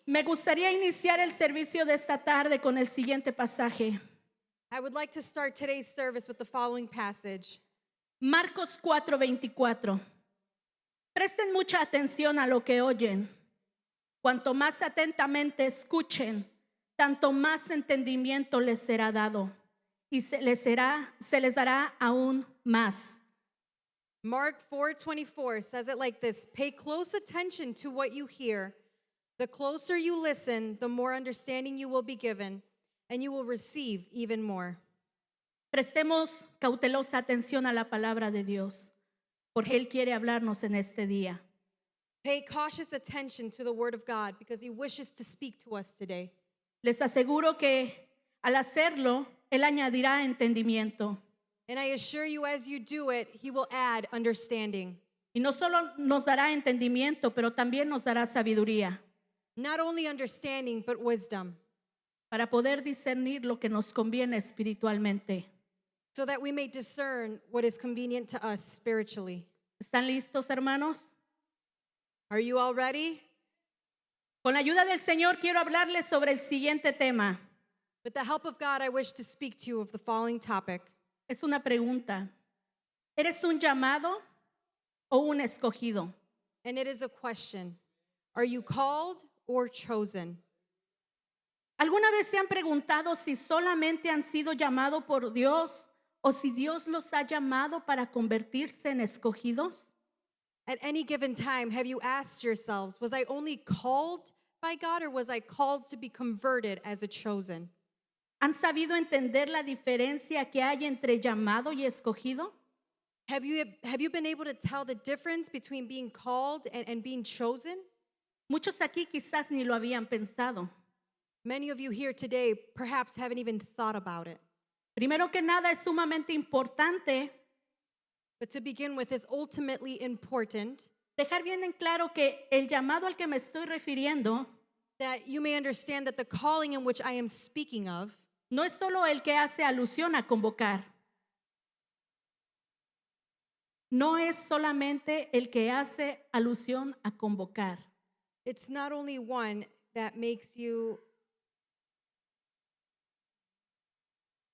Me gustaría iniciar el servicio de esta tarde con el siguiente pasaje. I would like to start today's service with the following passage. Marcos 4:24. Presten mucha atención a lo que oyen. Cuanto más atentamente escuchen, tanto más entendimiento les será dado y se les dará aún más. Mark 4:24 says it like this: Pay close attention to what you hear. The closer you listen, the more understanding you will be given, and you will receive even more. Prestemos cautelosa atención a la palabra de Dios, porque Él quiere hablarnos en este día. Pay cautious attention to the word of God because he wishes to speak to us today. Les aseguro que al hacerlo, Él añadirá entendimiento. And I assure you, as you do it, he will add understanding. Y no solo nos dará entendimiento, pero también nos dará sabiduría Not only understanding, but wisdom, para poder discernir lo que nos conviene espiritualmente. so that we may discern what is convenient to us spiritually. ¿Están listos, hermanos? Are you all ready? Con la ayuda del Señor quiero hablarles sobre el siguiente tema. With the help of God, I wish to speak to you of the following topic. Es una pregunta. ¿Eres un llamado o un escogido? And it is a question. Are you called or chosen? ¿Alguna vez se han preguntado si solamente han sido llamados por Dios o si Dios los ha llamado para convertirse en escogidos? At any given time, have you asked yourselves, was I only called by God or was I called to be converted as a chosen? ¿Han sabido entender la diferencia que hay entre llamado y escogido? Have you been able to tell the difference between being called and being chosen? Muchos aquí quizás ni lo habían pensado. Many of you here today perhaps haven't even thought about it. Primero que nada, es sumamente importante But to begin with, is ultimately important dejar bien en claro que el llamado al que me estoy refiriendo that you may understand that the calling in which I am speaking of no es solo el que hace alusión a convocar. No es solamente el que hace alusión a convocar. it's not only one that makes you,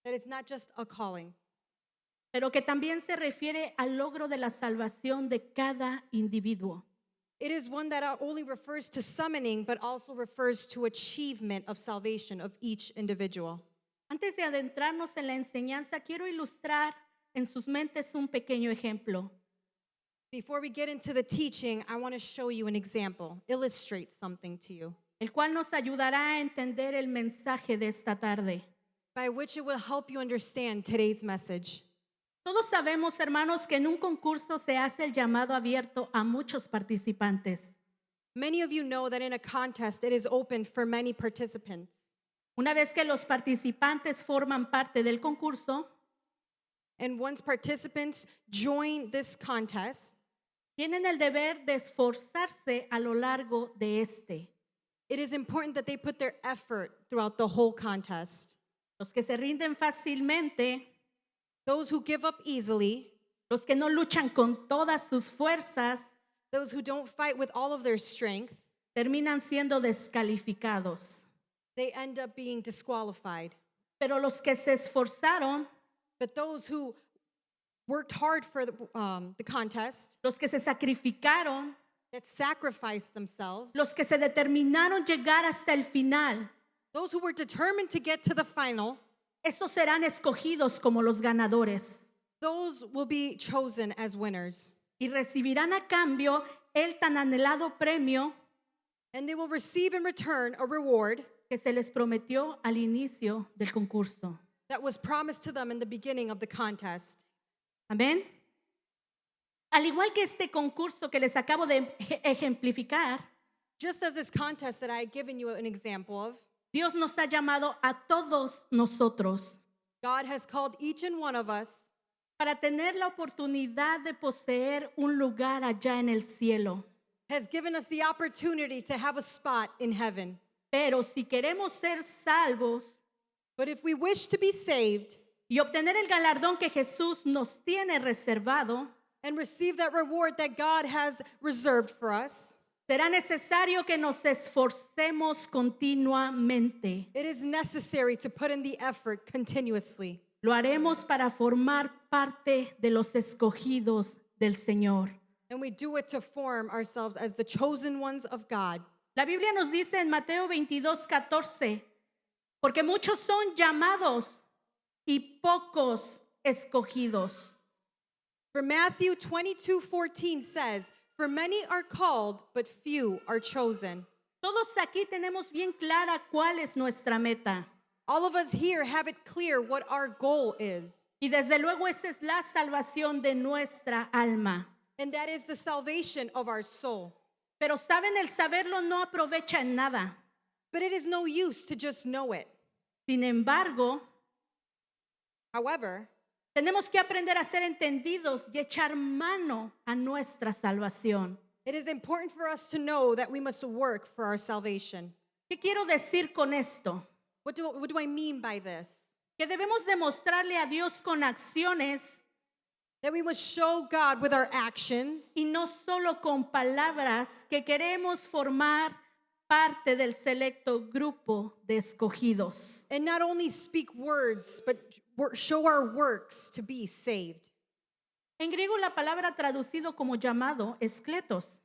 that it's not just a calling, Pero que también se refiere al logro de la salvación de cada individuo. it is one that not only refers to summoning, but also refers to achievement of salvation of each individual. Antes de adentrarnos en la enseñanza, quiero ilustrar en sus mentes un pequeño ejemplo. Before we get into the teaching, I want to show you an example, illustrate something to you, El cual nos ayudará a entender el mensaje de esta tarde. by which it will help you understand today's message. Todos sabemos, hermanos, que en un concurso se hace el llamado abierto a muchos participantes. Many of you know that in a contest, it is open for many participants. Una vez que los participantes forman parte del concurso, And once participants join this contest, tienen el deber de esforzarse a lo largo de este. it is important that they put their effort throughout the whole contest. Los que se rinden fácilmente, Those who give up easily, los que no luchan con todas sus fuerzas, those who don't fight with all of their strength, terminan siendo descalificados. they end up being disqualified. Pero los que se esforzaron, But those who worked hard for the contest, los que se sacrificaron, that sacrificed themselves, los que se determinaron llegar hasta el final, those who were determined to get to the final, esos serán escogidos como los ganadores those will be chosen as winners. y recibirán a cambio el tan anhelado premio And they will receive in return a reward que se les prometió al inicio del concurso. that was promised to them in the beginning of the contest. Amén. Al igual que este concurso que les acabo de ejemplificar, Just as this contest that I had given you an example of, Dios nos ha llamado a todos nosotros God has called each and one of us para tener la oportunidad de poseer un lugar allá en el cielo. has given us the opportunity to have a spot in heaven. Pero si queremos ser salvos But if we wish to be saved y obtener el galardón que Jesús nos tiene reservado, and receive that reward that God has reserved for us, Será necesario que nos esforcemos continuamente. It is necessary to put in the effort continuously. Lo haremos para formar parte de los escogidos del Señor. And we do it to form ourselves as the chosen ones of God. La Biblia nos dice en Mateo 22:14, porque muchos son llamados y pocos escogidos. For Matthew 22:14 says, "For many are called, but few are chosen." Todos aquí tenemos bien clara cuál es nuestra meta. All of us here have it clear what our goal is, Y desde luego esa es la salvación de nuestra alma. and that is the salvation of our soul. Pero saben, el saberlo no aprovecha en nada. But it is no use to just know it. Sin embargo, However, tenemos que aprender a ser entendidos y echar mano a nuestra salvación. it is important for us to know that we must work for our salvation. ¿Qué quiero decir con esto? What do I mean by this? Que debemos demostrarle a Dios con acciones That we must show God with our actions y no solo con palabras que queremos formar parte del selecto grupo de escogidos. and not only speak words, but show our works to be saved. En griego la palabra traducido como llamado es kletos.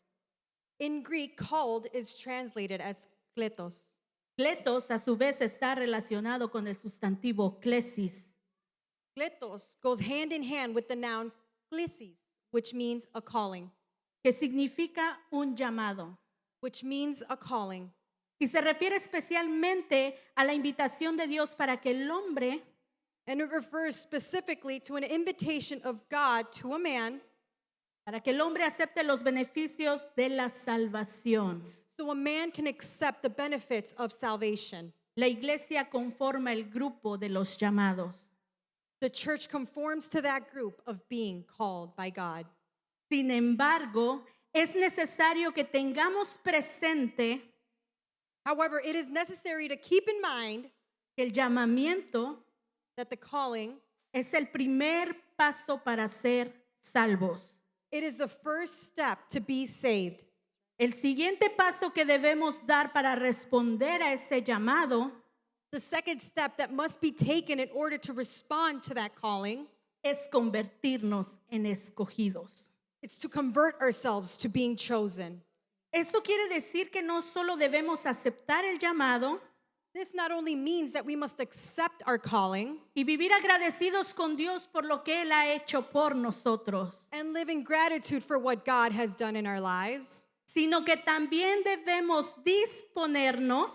In Greek, called is translated as kletos. Kletos a su vez está relacionado con el sustantivo klesis. Kletos goes hand in hand with the noun klesis, which means a calling, que significa un llamado. which means a calling. Y se refiere especialmente a la invitación de Dios para que el hombre And it refers specifically to an invitation of God to a man acepte los beneficios de la salvación. so a man can accept the benefits of salvation. La iglesia conforma el grupo de los llamados. The church conforms to that group of being called by God. Sin embargo, es necesario que tengamos presente However, it is necessary to keep in mind que el llamamiento that the calling, es el primer paso para ser salvos. it is the first step to be saved. El siguiente paso que debemos dar para responder a ese llamado The second step that must be taken in order to respond to that calling, es convertirnos en escogidos. it's to convert ourselves to being chosen. Eso quiere decir que no solo debemos aceptar el llamado This not only means that we must accept our calling y vivir agradecidos con Dios por lo que Él ha hecho por nosotros, and live in gratitude for what God has done in our lives, sino que también debemos disponernos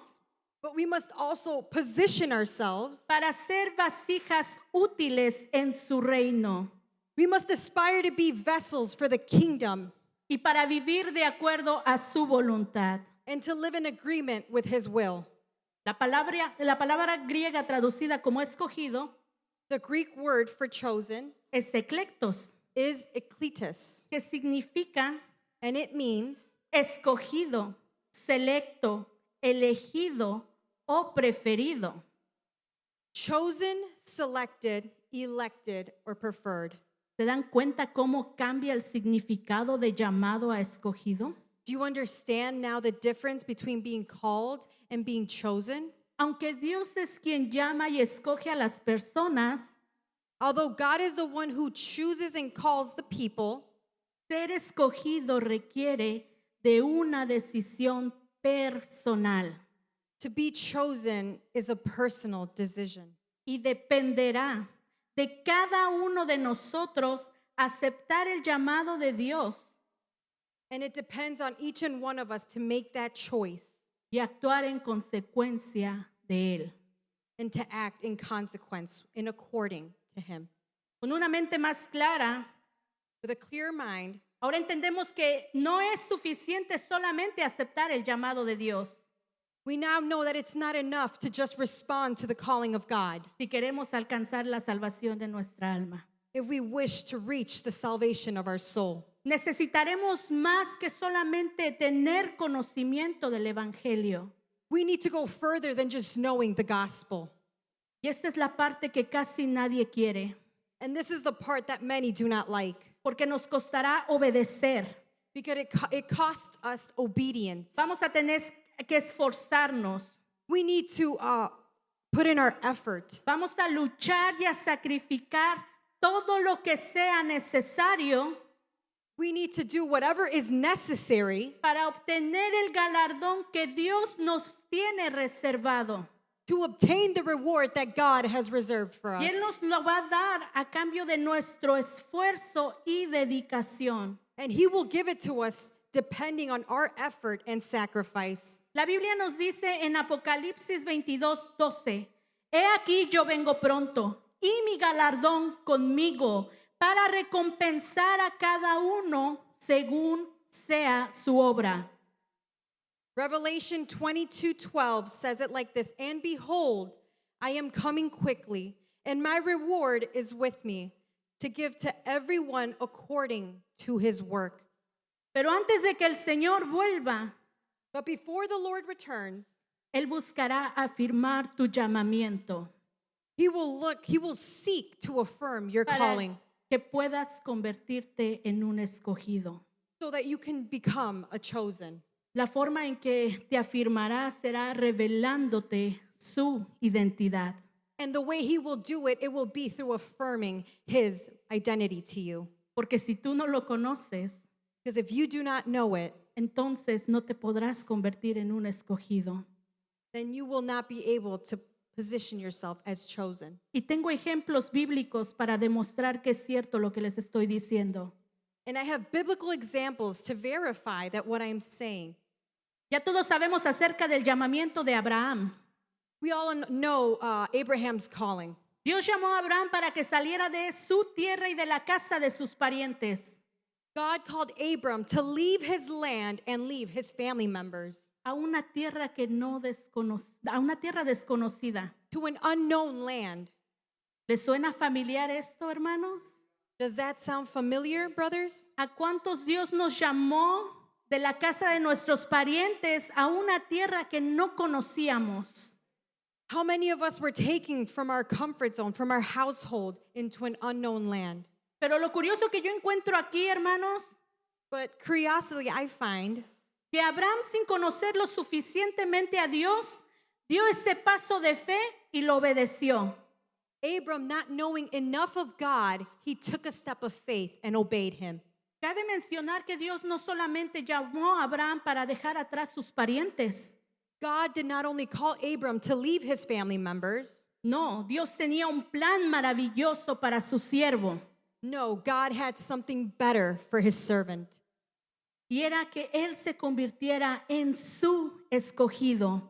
but we must also position ourselves. para ser vasijas útiles en su reino We must aspire to be vessels for the kingdom y para vivir de acuerdo a su voluntad. and to live in agreement with his will. La palabra griega traducida como escogido The Greek word for chosen es eklektos, is ekletos, que significa and it means escogido, selecto, elegido o preferido. chosen, selected, elected, or preferred. ¿Se dan cuenta cómo cambia el significado de llamado a escogido? Do you understand now the difference between being called and being chosen? Aunque Dios es quien llama y escoge a las personas, Although God is the one who chooses and calls the people, ser escogido requiere de una decisión personal to be chosen is a personal decision. y dependerá de cada uno de nosotros aceptar el llamado de Dios And it depends on each and one of us to make that choice y actuar en consecuencia de él. and to act in consequence, in according to him. Con una mente más clara, With a clear mind, ahora entendemos que no es suficiente solamente aceptar el llamado de Dios we now know that it's not enough to just respond to the calling of God si queremos alcanzar la salvación de nuestra alma. if we wish to reach the salvation of our soul. Necesitaremos más que solamente tener conocimiento del Evangelio. We need to go further than just knowing the gospel. Y esta es la parte que casi nadie quiere, And this is the part that many do not like porque nos costará obedecer. because it costs us obedience. Vamos a tener que esforzarnos. We need to put in our effort. Vamos a luchar y a sacrificar todo lo que sea necesario We need to do whatever is necessary para obtener el galardón que Dios nos tiene reservado. to obtain the reward that God has reserved for us. Y Él nos lo va a dar a cambio de nuestro esfuerzo y dedicación. And He will give it to us depending on our effort and sacrifice. La Biblia nos dice en Apocalipsis 22:12, He aquí yo vengo pronto y mi galardón conmigo para recompensar a cada uno según sea su obra. Revelation 22:12 says it like this, and behold, I am coming quickly, and my reward is with me to give to everyone according to his work. Pero antes de que el Señor vuelva, But before the Lord returns, Él buscará afirmar tu llamamiento he will seek to affirm your para calling que puedas convertirte en un escogido. so that you can become a chosen. La forma en que te afirmará será revelándote su identidad. And the way he will do it, it will be through affirming his identity to you. Porque si tú no lo conoces, Because if you do not know it, entonces no te podrás convertir en un escogido. then you will not be able to position yourself as chosen. Y tengo ejemplos bíblicos para demostrar que es cierto lo que les estoy diciendo. And I have biblical examples to verify that what I'm saying. Ya todos sabemos acerca del llamamiento de Abraham. We all know Abraham's calling. Dios llamó a Abraham para que saliera de su tierra y de la casa de sus parientes God called Abram to leave his land and leave his family members a una tierra a una tierra desconocida. to an unknown land. ¿Les suena familiar esto, hermanos? Does that sound familiar, brothers? ¿A cuántos Dios nos llamó de la casa de nuestros parientes a una tierra que no conocíamos? How many of us were taken from our comfort zone, from our household, into an unknown land? Pero lo curioso que yo encuentro aquí, hermanos, But curiosity, I find que Abraham, sin conocer lo suficientemente a Dios, dio ese paso de fe y lo obedeció. Abram, not knowing enough of God, he took a step of faith and obeyed him. Cabe mencionar que Dios no solamente llamó a Abraham para dejar atrás sus parientes. God did not only call Abram to leave his family members, No, Dios tenía un plan maravilloso para su siervo. no, God had something better for his servant. Y era que él se convirtiera en su escogido.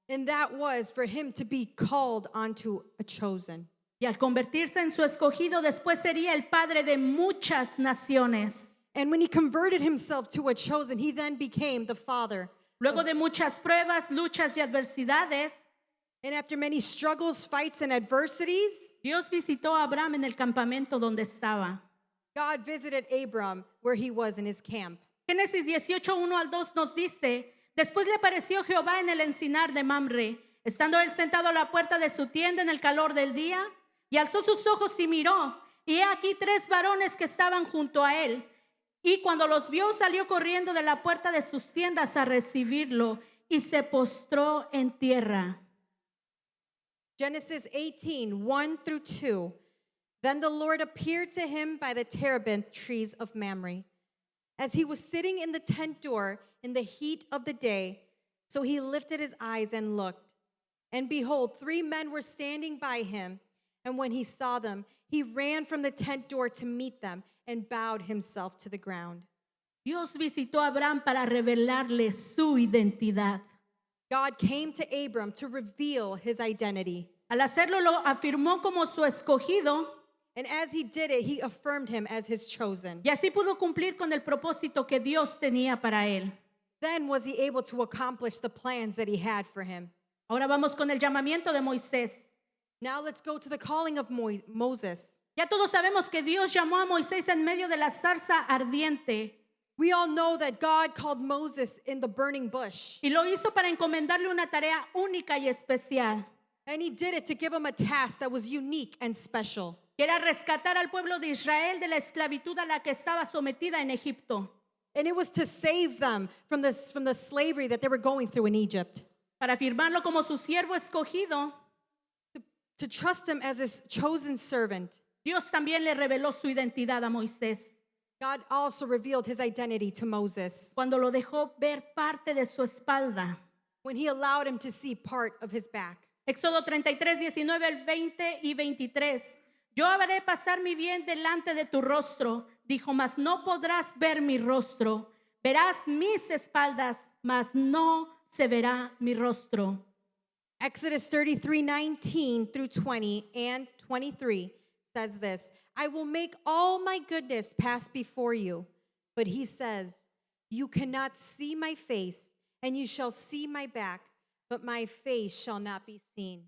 And that was for him to be called onto a chosen. Y al convertirse en su escogido, después sería el padre de muchas naciones. And when he converted himself to a chosen, he then became the father. Luego de muchas pruebas, luchas y adversidades, And after many struggles, fights, and adversities, Dios visitó a Abraham en el campamento donde estaba. God visited Abram where he was in his camp. Génesis 18:1-2 nos dice, después le apareció Jehová en el encinar de Mamre, estando él sentado a la puerta de su tienda en el calor del día, y alzó sus ojos y miró, y he aquí 3 varones que estaban junto a él. Y cuando los vio, salió corriendo de la puerta de sus tiendas a recibirlo, y se postró en tierra. Genesis 18:1-2. Then the Lord appeared to him by the terebinth trees of Mamre, as he was sitting in the tent door in the heat of the day. So he lifted his eyes and looked. And behold, 3 men were standing by him. And when he saw them, he ran from the tent door to meet them and bowed himself to the ground. Dios visitó a Abraham para revelarle su identidad. God came to Abram to reveal his identity. Al hacerlo, lo afirmó como su escogido, And as he did it, he affirmed him as his chosen. y así pudo cumplir con el propósito que Dios tenía para él. Then was he able to accomplish the plans that he had for him. Ahora vamos con el llamamiento de Moisés. Now let's go to the calling of Moses. Ya todos sabemos que Dios llamó a Moisés en medio de la zarza ardiente We all know that God called Moses in the burning bush. y lo hizo para encomendarle una tarea única y especial, And he did it to give him a task that was unique and special. que era rescatar al pueblo de Israel de la esclavitud a la que estaba sometida en Egipto. And it was to save them from the slavery that they were going through in Egypt. para afirmarlo como su siervo escogido. To trust him as his chosen servant. Dios también le reveló su identidad a Moisés God also revealed his identity to Moses cuando lo dejó ver parte de su espalda. when he allowed him to see part of his back. Éxodo 33, 19, el 20 y 23. Yo haré pasar mi bien delante de tu rostro, dijo, mas no podrás ver mi rostro. Verás mis espaldas, mas no se verá mi rostro. Exodus 33:19 through 20 and 23 says this, I will make all my goodness pass before you. But he says, you cannot see my face, and you shall see my back, but my face shall not be seen.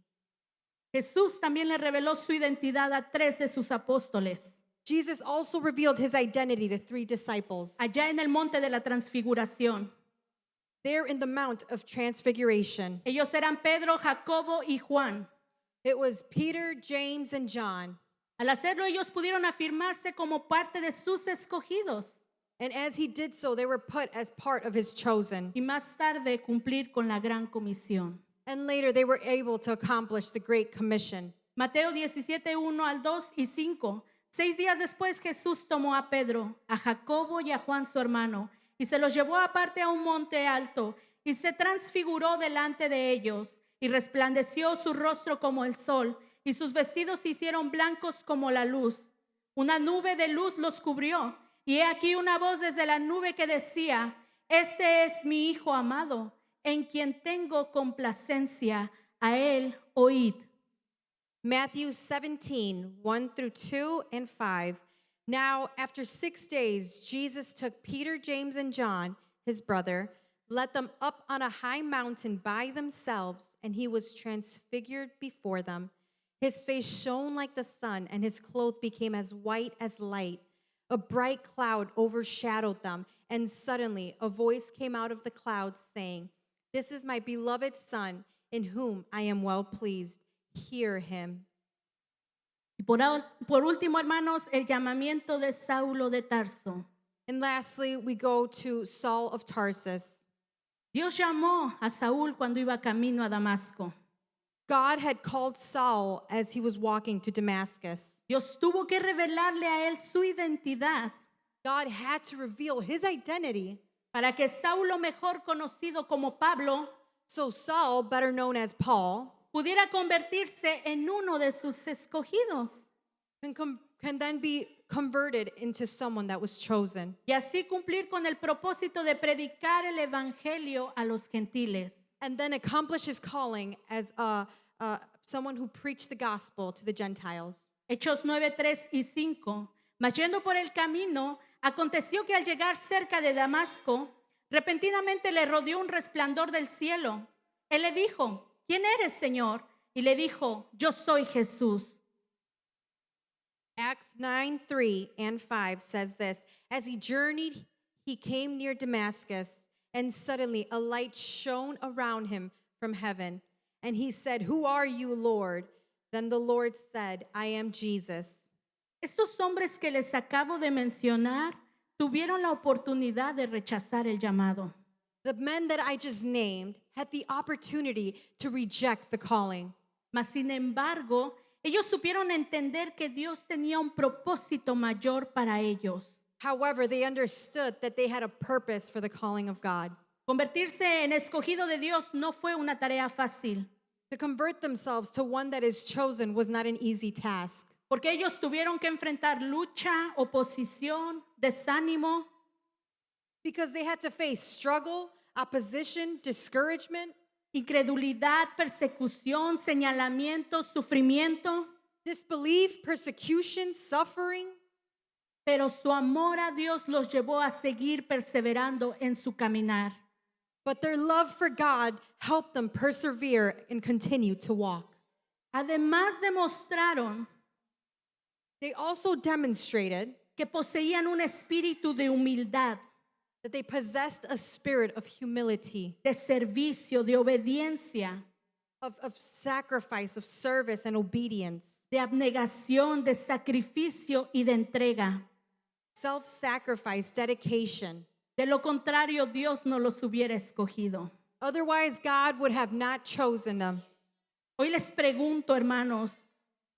Jesús también le reveló su identidad a 3 de sus apóstoles, Jesus also revealed his identity to 3 disciples allá en el monte de la transfiguración. there in the Mount of Transfiguration. Ellos eran Pedro, Jacobo y Juan. It was Peter, James, and John. Al hacerlo, ellos pudieron afirmarse como parte de sus escogidos And as he did so, they were put as part of his chosen. y más tarde cumplir con la gran comisión. And later they were able to accomplish the Great Commission. Mateo 17, 1 al 2 y 5. 6 días después Jesús tomó a Pedro, a Jacobo y a Juan su hermano y se los llevó aparte a un monte alto y se transfiguró delante de ellos y resplandeció su rostro como el sol y sus vestidos se hicieron blancos como la luz. Una nube de luz los cubrió y he aquí una voz desde la nube que decía, este es mi Hijo amado, en quien tengo complacencia, a él oíd. Matthew 17:1 through 2 and 5. Now, after 6 days, Jesus took Peter, James, and John, his brother, led them up on a high mountain by themselves, and he was transfigured before them. His face shone like the sun, and his clothes became as white as light. A bright cloud overshadowed them, and suddenly a voice came out of the cloud saying, This is my beloved Son, in whom I am well pleased. Hear him. Y por último, hermanos, el llamamiento de Saulo de Tarso. And lastly, we go to Saul of Tarsus. Dios llamó a Saúl cuando iba camino a Damasco. God had called Saul as he was walking to Damascus. Dios tuvo que revelarle a él su identidad God had to reveal his identity para que Saulo, mejor conocido como Pablo, so Saul, better known as Paul, pudiera convertirse en uno de sus escogidos can then be converted into someone that was chosen y así cumplir con el propósito de predicar el evangelio a los gentiles. and then accomplish his calling as someone who preached the gospel to the Gentiles. Hechos 9, 3 y 5. Mas yendo por el camino, aconteció que al llegar cerca de Damasco, repentinamente le rodeó un resplandor del cielo. Él le dijo, ¿quién eres, Señor? Y le dijo, yo soy Jesús. Acts 9:3 and 5 says this, As he journeyed, he came near Damascus, and suddenly a light shone around him from heaven. And he said, Who are you, Lord? Then the Lord said, I am Jesus. Estos hombres que les acabo de mencionar tuvieron la oportunidad de rechazar el llamado. The men that I just named had the opportunity to reject the calling. Mas sin embargo, ellos supieron entender que Dios tenía un propósito mayor para ellos. However, they understood that they had a purpose for the calling of God. Convertirse en escogido de Dios no fue una tarea fácil, To convert themselves to one that is chosen was not an easy task porque ellos tuvieron que enfrentar lucha, oposición, desánimo, because they had to face struggle, opposition, discouragement, incredulidad, persecución, señalamiento, sufrimiento, disbelief, persecution, suffering. pero su amor a Dios los llevó a seguir perseverando en su caminar. But their love for God helped them persevere and continue to walk. Además demostraron They also demonstrated que poseían un espíritu de humildad, that they possessed a spirit of humility, de servicio, de obediencia, of sacrifice, of service and obedience, de abnegación, de sacrificio y de entrega. self-sacrifice, dedication. De lo contrario, Dios no los hubiera escogido. Otherwise, God would have not chosen them. Hoy les pregunto, hermanos,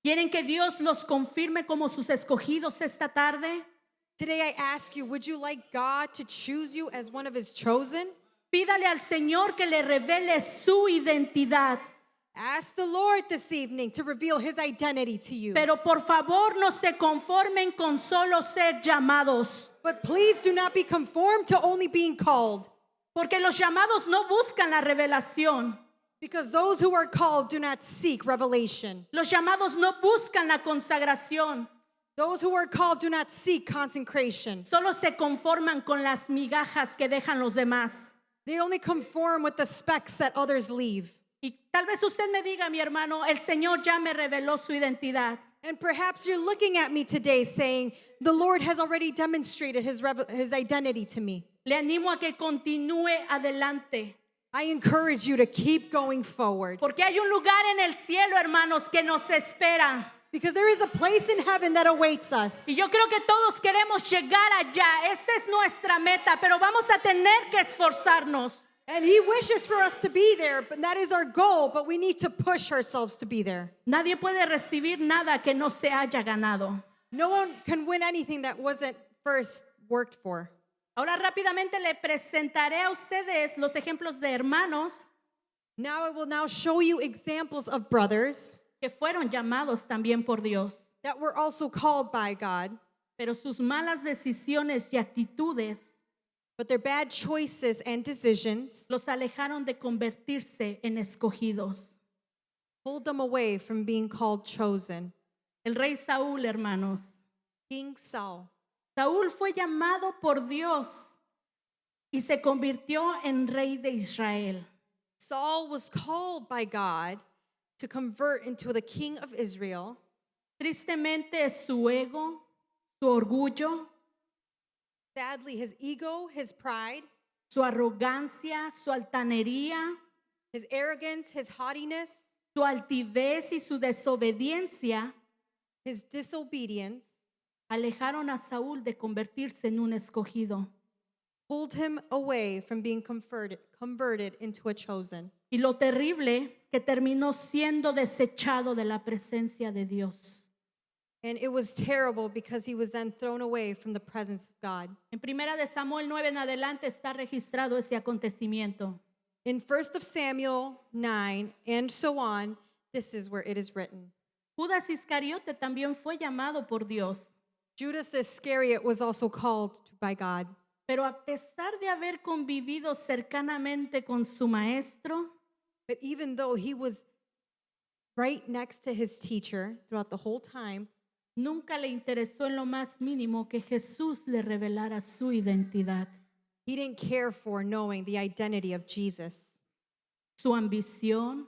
¿quieren que Dios los confirme como sus escogidos esta tarde? Today, I ask you, would you like God to choose you as one of his chosen? Pídale al Señor que le revele su identidad. Ask the Lord this evening to reveal his identity to you. Pero por favor no se conformen con solo ser llamados, But please do not be conformed to only being called, porque los llamados no buscan la revelación. because those who are called do not seek revelation. Los llamados no buscan la consagración, Those who are called do not seek consecration. solo se conforman con las migajas que dejan los demás. They only conform with the specks that others leave. Y tal vez usted me diga, mi hermano, el Señor ya me reveló su identidad. And perhaps you're looking at me today saying, the Lord has already demonstrated his identity to me. Le animo a que continúe adelante, I encourage you to keep going forward, porque hay un lugar en el cielo, hermanos, que nos espera. because there is a place in heaven that awaits us. Y yo creo que todos queremos llegar allá. Esa es nuestra meta, pero vamos a tener que esforzarnos. And he wishes for us to be there, but that is our goal, but we need to push ourselves to be there. Nadie puede recibir nada que no se haya ganado. No one can win anything that wasn't first worked for. Ahora rápidamente le presentaré a ustedes los ejemplos de hermanos Now I will now show you examples of brothers que fueron llamados también por Dios, that were also called by God, pero sus malas decisiones y actitudes but their bad choices and decisions los alejaron de convertirse en escogidos. pulled them away from being called chosen. El rey Saúl, hermanos. King Saul. Saúl fue llamado por Dios y se convirtió en rey de Israel. Saul was called by God to convert into the king of Israel. Tristemente, su ego, su orgullo, Sadly, his ego, his pride, su arrogancia, su altanería, his arrogance, his haughtiness, su altivez y su desobediencia his disobedience alejaron a Saúl de convertirse en un escogido. pulled him away from being converted into a chosen. Y lo terrible, que terminó siendo desechado de la presencia de Dios. And it was terrible because he was then thrown away from the presence of God. En Primera de Samuel 9 en adelante está registrado ese acontecimiento. In 1 of Samuel 9 and so on, this is where it is written. Judas Iscariote también fue llamado por Dios, Judas the Iscariot was also called by God. pero a pesar de haber convivido cercanamente con su maestro, But even though he was right next to his teacher throughout the whole time, nunca le interesó en lo más mínimo que Jesús le revelara su identidad. he didn't care for knowing the identity of Jesus. Su ambición,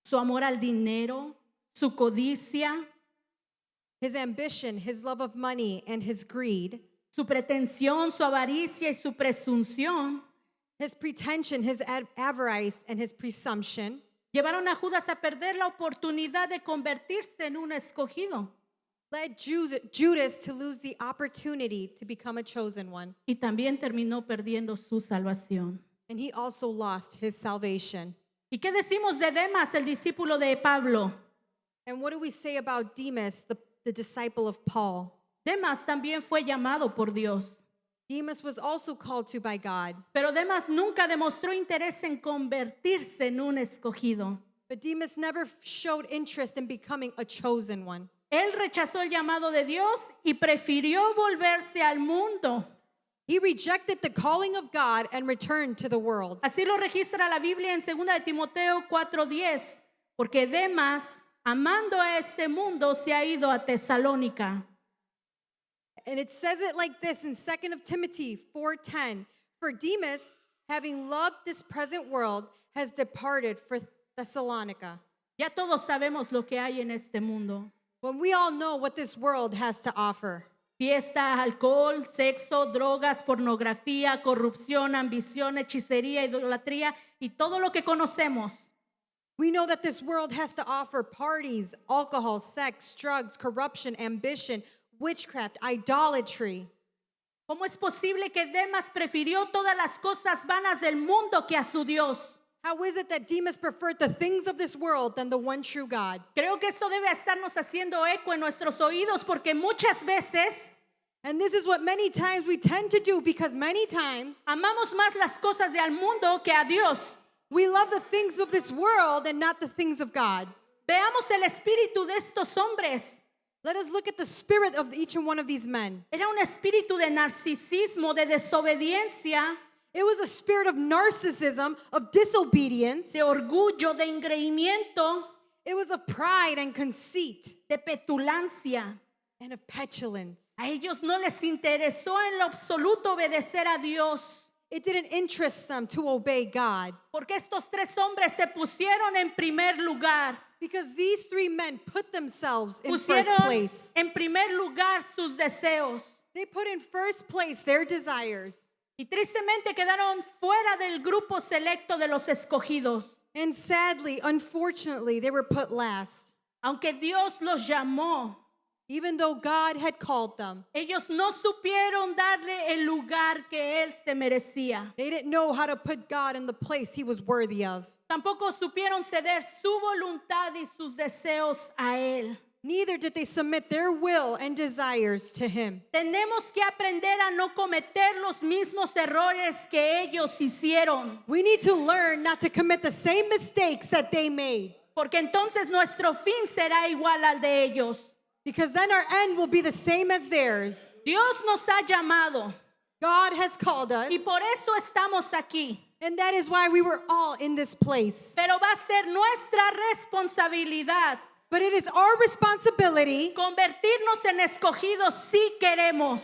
su amor al dinero, su codicia, His ambition, his love of money, and his greed, su pretensión, su avaricia y su presunción his pretension, his avarice, and his presumption llevaron a Judas a perder la oportunidad de convertirse en un escogido led Judas to lose the opportunity to become a chosen one. y también terminó perdiendo su salvación. And he also lost his salvation. ¿Y qué decimos de Demas, el discípulo de Pablo? And what do we say about Demas, the disciple of Paul? Demas también fue llamado por Dios, Demas was also called to by God, pero Demas nunca demostró interés en convertirse en un escogido. but Demas never showed interest in becoming a chosen one. Él rechazó el llamado de Dios y prefirió volverse al mundo. He rejected the calling of God and returned to the world. Así lo registra la Biblia en 2 de Timoteo 4:10, porque Demas, amando a este mundo, se ha ido a Tesalónica. And it says it like this in 2 of Timothy 4:10. For Demas, having loved this present world, has departed for Thessalonica. Ya todos sabemos lo que hay en este mundo. When we all know what this world has to offer. Fiesta, alcohol, sexo, drogas, pornografía, corrupción, ambición, hechicería, idolatría y todo lo que conocemos. We know that this world has to offer parties, alcohol, sex, drugs, corruption, ambition, witchcraft, idolatry. ¿Cómo es posible que Demas prefirió todas las cosas vanas del mundo que a su Dios? How is it that Demas preferred the things of this world than the one true God? Creo que esto debe estarnos haciendo eco en nuestros oídos porque muchas veces And this is what many times we tend to do, because many times amamos más las cosas del mundo que a Dios. we love the things of this world and not the things of God. Veamos el espíritu de estos hombres. Let us look at the spirit of each and one of these men. Era un espíritu de narcisismo, de desobediencia, It was a spirit of narcissism, of disobedience. de orgullo, de engreimiento, It was of pride and conceit de petulancia. and of petulance. A ellos no les interesó en lo absoluto obedecer a Dios, It didn't interest them to obey God, porque estos tres hombres se pusieron en primer lugar. because these three men put themselves in first Pusieron place. en primer lugar sus deseos They put in first place their desires. y tristemente quedaron fuera del grupo selecto de los escogidos. And sadly, unfortunately, they were put last. Aunque Dios los llamó, Even though God had called them, ellos no supieron darle el lugar que Él se merecía. they didn't know how to put God in the place he was worthy of. Tampoco supieron ceder su voluntad y sus deseos a Él. Neither did they submit their will and desires to him. Tenemos que aprender a no cometer los mismos errores que ellos hicieron, We need to learn not to commit the same mistakes that they made, porque entonces nuestro fin será igual al de ellos. because then our end will be the same as theirs. Dios nos ha llamado God has called us, y por eso estamos aquí. and that is why we were all in this place. Pero va a ser nuestra responsabilidad But it is our responsibility convertirnos en escogidos si queremos.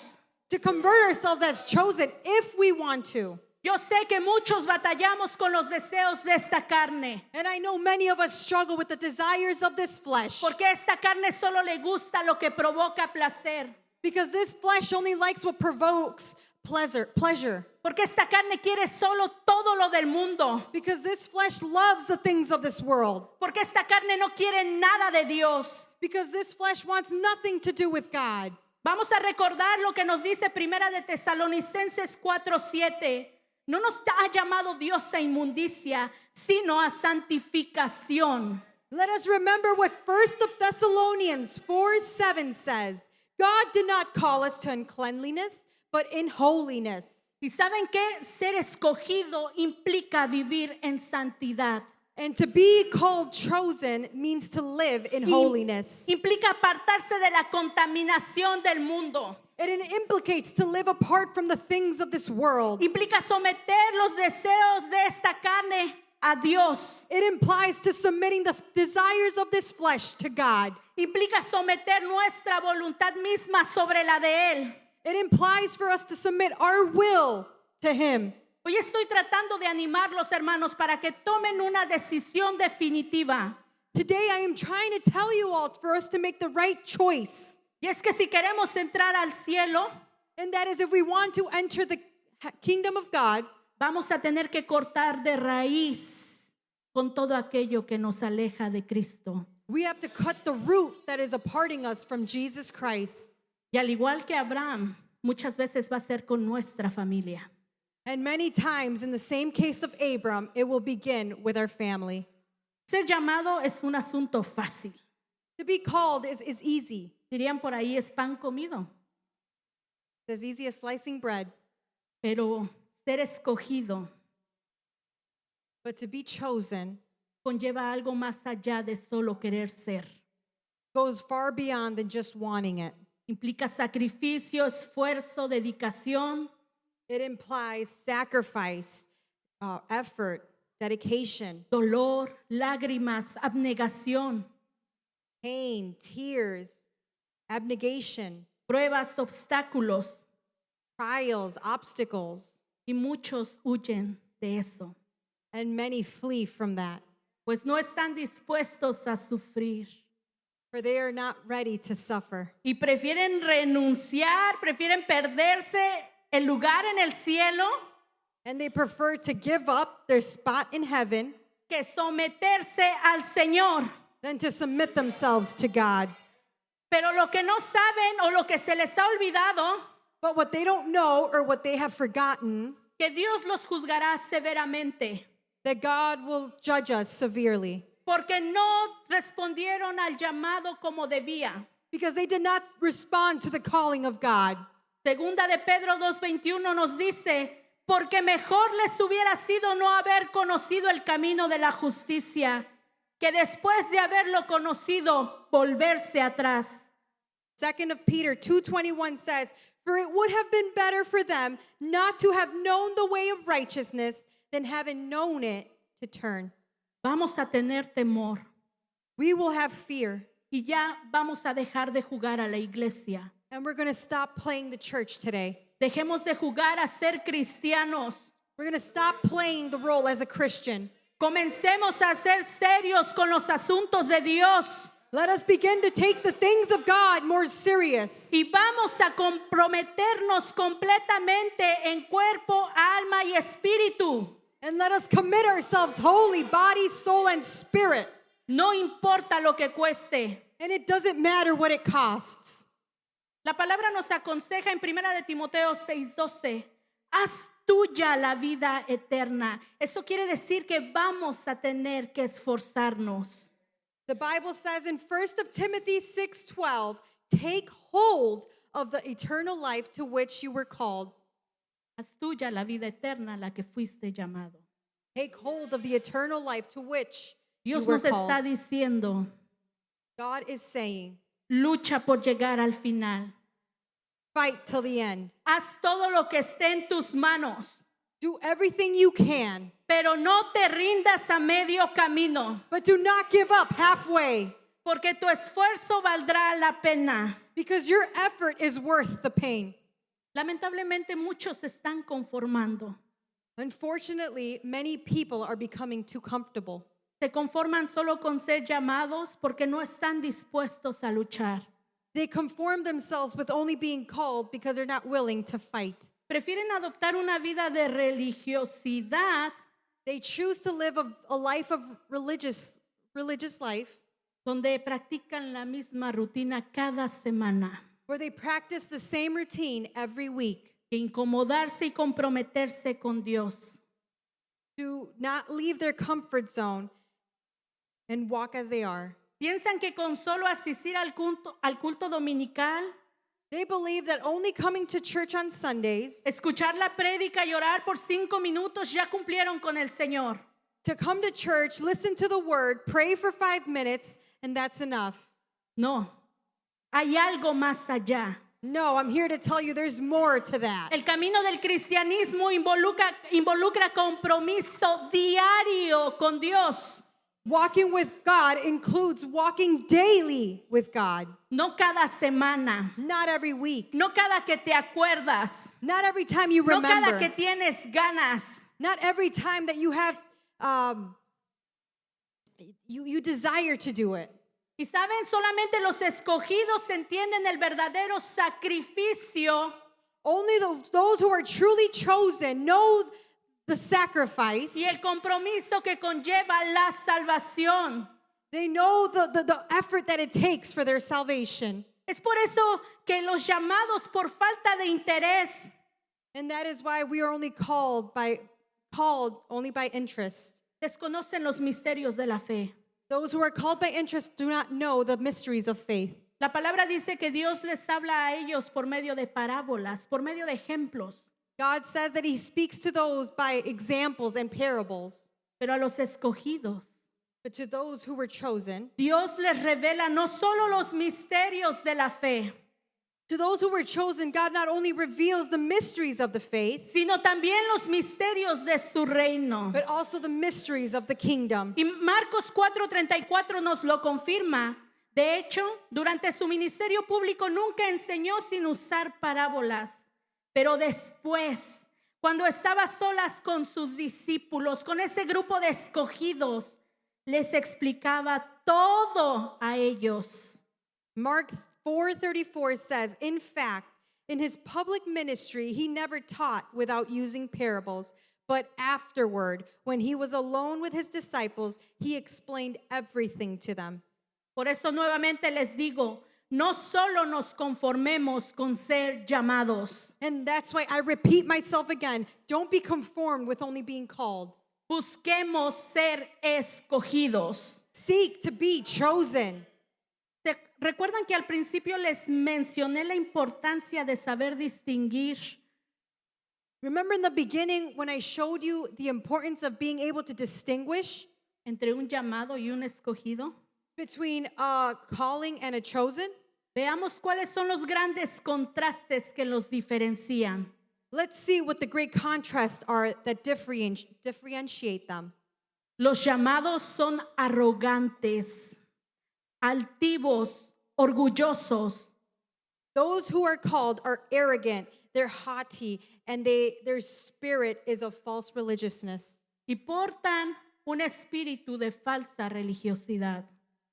to convert ourselves as chosen if we want to. Yo sé que muchos batallamos con los deseos de esta carne, And I know many of us struggle with the desires of this flesh, porque a esta carne solo le gusta lo que provoca placer, because this flesh only likes what provokes pleasure. porque esta carne quiere solo todo lo del mundo, Because this flesh loves the things of this world. porque esta carne no quiere nada de Dios. Because this flesh wants nothing to do with God. Vamos a recordar lo que nos dice Primera de Tesalonicenses 4:7. No nos ha llamado Dios a inmundicia, sino a santificación. Let us remember what 1 of Thessalonians 4:7 says. God did not call us to uncleanliness, but in holiness. ¿Y saben qué? Ser escogido implica vivir en santidad. And to be called chosen means to live in holiness. Implica apartarse de la contaminación del mundo. It implicates to live apart from the things of this world. Implica someter los deseos de esta carne a Dios. It implies to submitting the desires of this flesh to God. Implica someter nuestra voluntad misma sobre la de Él. It implies for us to submit our will to Him. Hoy estoy tratando de animarlos, hermanos, para que tomen una decisión definitiva. Today I am trying to tell you all for us to make the right choice. Y es que si queremos entrar al cielo, And that is if we want to enter the kingdom of God, vamos a tener que cortar de raíz con todo aquello que nos aleja de Cristo. we have to cut the root that is aparting us from Jesus Christ. Y al igual que Abraham, muchas veces va a ser con nuestra familia. And many times, in the same case of Abram, it will begin with our family. Ser llamado es un asunto fácil. To be called is easy. Dirían por ahí es pan comido. It's as easy as slicing bread. Pero ser escogido But to be chosen conlleva algo más allá de solo querer ser. goes far beyond than just wanting it. Implica sacrificio, esfuerzo, dedicación. It implies sacrifice, effort, dedication, Dolor, lágrimas, abnegación, pain, tears, abnegation, pruebas, obstáculos, trials, obstacles, y muchos huyen de eso, and many flee from that, pues no están dispuestos a sufrir for they are not ready to suffer. y prefieren renunciar, prefieren perderse el lugar en el cielo And they prefer to give up their spot in heaven que someterse al Señor. than to submit themselves to God. Pero lo que no saben o lo que se les ha olvidado But what they don't know or what they have forgotten, que Dios los juzgará severamente, that God will judge us severely porque no respondieron al llamado como debía. because they did not respond to the calling of God. Segunda de Pedro 2:21 nos dice, porque mejor les hubiera sido no haber conocido el camino de la justicia, que después de haberlo conocido, volverse atrás. 2 of Peter 2:21 says, "For it would have been better for them not to have known the way of righteousness than having known it to turn." Vamos a tener temor We will have fear, y ya vamos a dejar de jugar a la iglesia. and we're going to stop playing the church today. Dejemos de jugar a ser cristianos. We're going to stop playing the role as a Christian. Comencemos a ser serios con los asuntos de Dios Let us begin to take the things of God more serious. y vamos a comprometernos completamente en cuerpo, alma y espíritu. And let us commit ourselves wholly, body, soul, and spirit. No importa lo que cueste. And it doesn't matter what it costs. La palabra nos aconseja en 1 de Timoteo 6:12, haz tuya la vida eterna. Eso quiere decir que vamos a tener que esforzarnos. The Bible says in 1 of Timothy 6:12, take hold of the eternal life to which you were called. Haz tuya la vida eterna, la que fuiste llamado. Take hold of the eternal life to which Dios you were nos está called. diciendo, God is saying, lucha por llegar al final. fight till the end. Haz todo lo que esté en tus manos, Do everything you can, pero no te rindas a medio camino, but do not give up halfway, porque tu esfuerzo valdrá la pena. because your effort is worth the pain. Lamentablemente muchos se están conformando. Unfortunately, many people are becoming too comfortable. Se conforman solo con ser llamados porque no están dispuestos a luchar. They conform themselves with only being called because they're not willing to fight. Prefieren adoptar una vida de religiosidad They choose to live a life of religious life donde practican la misma rutina cada semana where they practice the same routine every week que incomodarse y comprometerse con Dios. to not leave their comfort zone and walk as they are. Piensan que con solo asistir al culto dominical, They believe that only coming to church on Sundays, escuchar la prédica y orar por 5 minutos ya cumplieron con el Señor. to come to church, listen to the word, pray for 5 minutes, and that's enough. No, hay algo más allá. No, I'm here to tell you there's more to that. El camino del cristianismo involucra compromiso diario con Dios. Walking with God includes walking daily with God, No cada semana, not every week, no cada que te acuerdas, not every time you no cada remember, que tienes ganas. not every time that you have, you desire to do it. Y saben, solamente los escogidos entienden el verdadero sacrificio Only those who are truly chosen know the sacrifice. y el compromiso que conlleva la salvación. They know the effort that it takes for their salvation. Es por eso que los llamados por falta de interés And that is why we are only called only by interest. desconocen los misterios de la fe. Those who are called by interest do not know the mysteries of faith. La palabra dice que Dios les habla a ellos por medio de parábolas, por medio de ejemplos, God says that he speaks to those by examples and parables. pero a los escogidos But to those who were chosen, Dios les revela no solo los misterios de la fe, to those who were chosen, God not only reveals the mysteries of the faith, sino también los misterios de su reino. but also the mysteries of the kingdom. Y Marcos 4:34 nos lo confirma. De hecho, durante su ministerio público nunca enseñó sin usar parábolas, pero después, cuando estaba solas con sus discípulos, con ese grupo de escogidos, les explicaba todo a ellos. Mark 4:34 says, in fact, in his public ministry, he never taught without using parables, but afterward, when he was alone with his disciples, he explained everything to them. Por eso nuevamente les digo, no solo nos conformemos con ser llamados. And that's why I repeat myself again. Don't be conformed with only being called. Busquemos ser escogidos. Seek to be chosen. ¿Recuerdan que al principio les mencioné la importancia de saber distinguir Remember in the beginning when I showed you the importance of being able to distinguish entre un llamado y un escogido? between a calling and a chosen? Veamos cuáles son los grandes contrastes que los diferencian. Let's see what the great contrasts are that differentiate them. Los llamados son arrogantes, altivos, orgullosos. Those who are called are arrogant, they're haughty, and their spirit is of false religiousness. Y portan un espíritu de falsa religiosidad.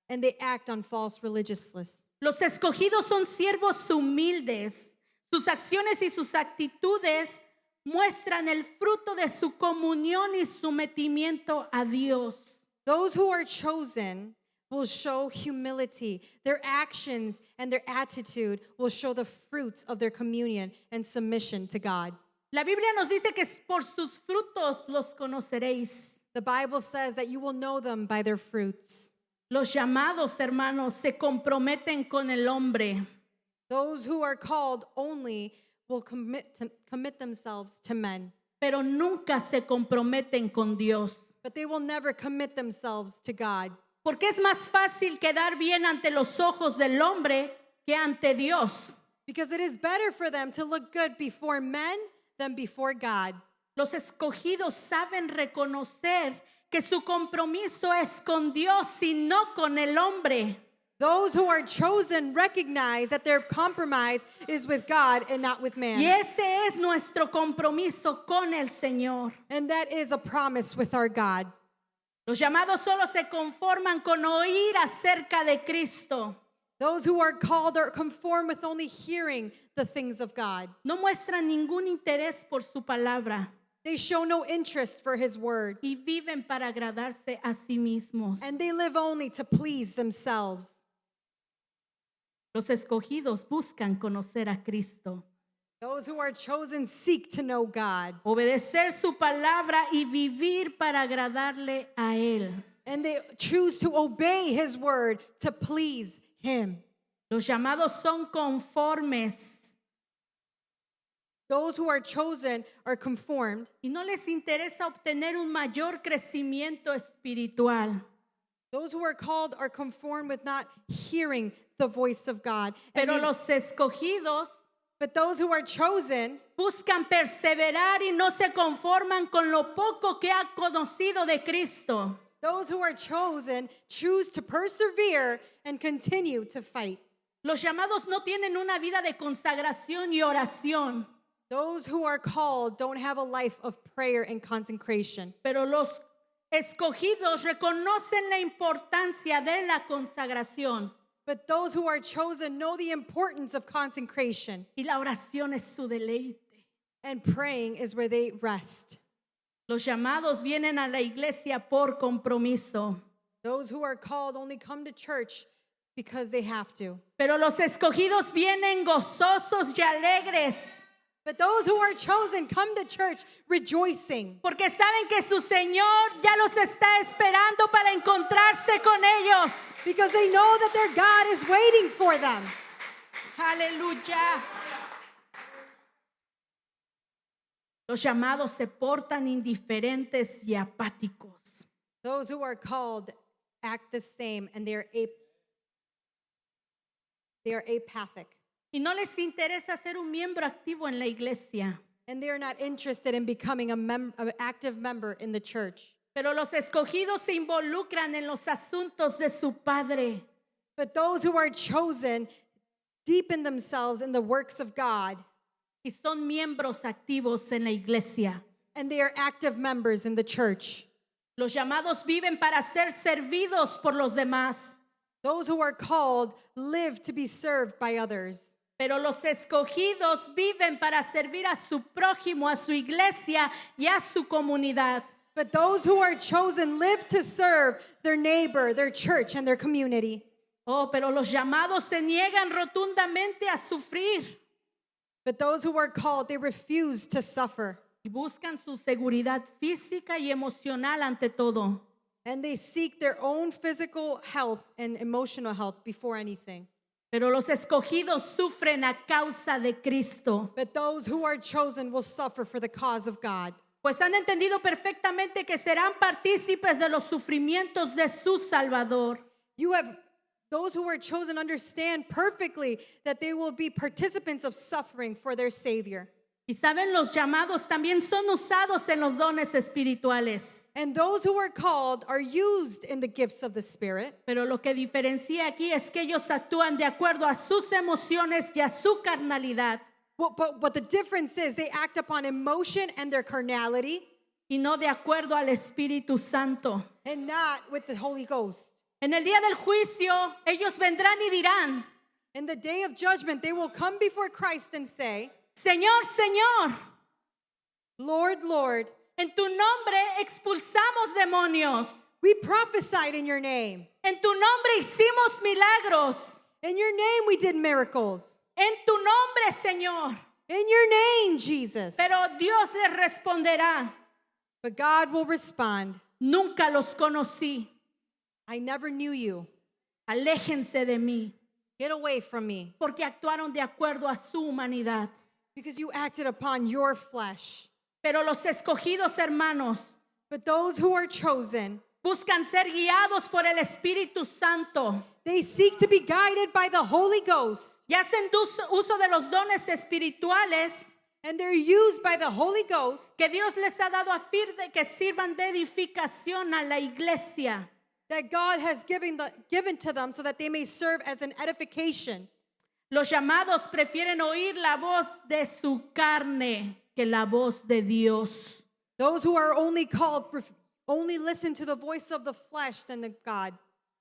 And they act on false religiousness. Los escogidos son siervos humildes. Sus acciones y sus actitudes muestran el fruto de su comunión y sometimiento a Dios. Those who are chosen will show humility. Their actions and their attitude will show the fruits of their communion and submission to God. La Biblia nos dice que por sus frutos los conoceréis. The Bible says that you will know them by their fruits. Los llamados, hermanos, se comprometen con el hombre. Those who are called only will commit themselves to men, pero nunca se comprometen con Dios. but they will never commit themselves to God. Porque es más fácil quedar bien ante los ojos del hombre que ante Dios. Because it is better for them to look good before men than before God. Los escogidos saben reconocer que su compromiso es con Dios y no con el hombre. Those who are chosen recognize that their compromise is with God and not with man. Y ese es nuestro compromiso con el Señor. And that is a promise with our God. Los llamados solo se conforman con oír acerca de Cristo. Those who are called are conformed with only hearing the things of God. No muestran ningún interés por su palabra They show no interest for his word, y viven para agradarse a sí mismos. and they live only to please themselves. Los escogidos buscan conocer a Cristo, Those who are chosen seek to know God, obedecer su palabra y vivir para agradarle a Él. and they choose to obey his word to please him. Los llamados son conformes Those who are chosen are conformed. y no les interesa obtener un mayor crecimiento espiritual, Those who are called are conformed with not hearing the voice of God. And pero they- los escogidos but those who are chosen buscan perseverar y no se conforman con lo poco que ha conocido de Cristo. Those who are chosen choose to persevere and continue to fight. Los llamados no tienen una vida de consagración y oración, Those who are called don't have a life of prayer and consecration. pero los escogidos reconocen la importancia de la consagración But those who are chosen know the importance of consecration, y la oración es su deleite. and praying is where they rest. Los llamados vienen a la iglesia por compromiso, Those who are called only come to church because they have to. pero los escogidos vienen gozosos y alegres But those who are chosen come to church rejoicing porque saben que su Señor ya los está esperando para encontrarse con ellos. because they know that their God is waiting for them. Aleluya. Los llamados se portan indiferentes y apáticos. Those who are called act the same, and they are apathic, Y no les interesa ser un miembro activo en la iglesia. and they are not interested in becoming an active member in the church. Pero los escogidos se involucran en los asuntos de su Padre. But those who are chosen deepen themselves in the works of God, Y son miembros activos en la iglesia. and they are active members in the church. Los llamados viven para ser servidos por los demás. Those who are called live to be served by others. Pero los escogidos viven para servir a su prójimo, a su iglesia y a su comunidad. But those who are chosen live to serve their neighbor, their church, and their community. Oh, pero los llamados se niegan rotundamente a sufrir But those who are called, they refuse to suffer. y buscan su seguridad física y emocional ante todo. And they seek their own physical health and emotional health before anything. Pero los escogidos sufren a causa de Cristo, But those who are chosen will suffer for the cause of God. pues han entendido perfectamente que serán partícipes de los sufrimientos de su Salvador. Those who are chosen understand perfectly that they will be participants of suffering for their Savior. Y saben, los llamados también son usados en los dones espirituales. And those who are called are used in the gifts of the Spirit. Pero lo que diferencia aquí es que ellos actúan de acuerdo a sus emociones y a su carnalidad, But the difference is they act upon emotion and their carnality y no de acuerdo al Espíritu Santo. and not with the Holy Ghost. En el día del juicio, ellos vendrán y dirán: In the day of judgment, they will come before Christ and say, Señor, Señor, Lord, Lord, en tu nombre expulsamos demonios. we prophesied in your name. En tu nombre hicimos milagros. In your name we did miracles. En tu nombre, Señor. In your name, Jesus. Pero Dios les responderá: But God will respond, Nunca los conocí. I never knew you. Aléjense de mí, Get away from me, porque actuaron de acuerdo a su humanidad. because you acted upon your flesh. Pero los escogidos, hermanos, But those who are chosen, buscan ser guiados por el Espíritu Santo they seek to be guided by the Holy Ghost, y hacen uso de los dones espirituales and they're used by the Holy Ghost que Dios les ha dado a fin de que sirvan de edificación a la iglesia. that God has given to them so that they may serve as an edification. Los llamados prefieren oír la voz de su carne que la voz de Dios. Those who are only called only listen to the voice of the flesh than the God.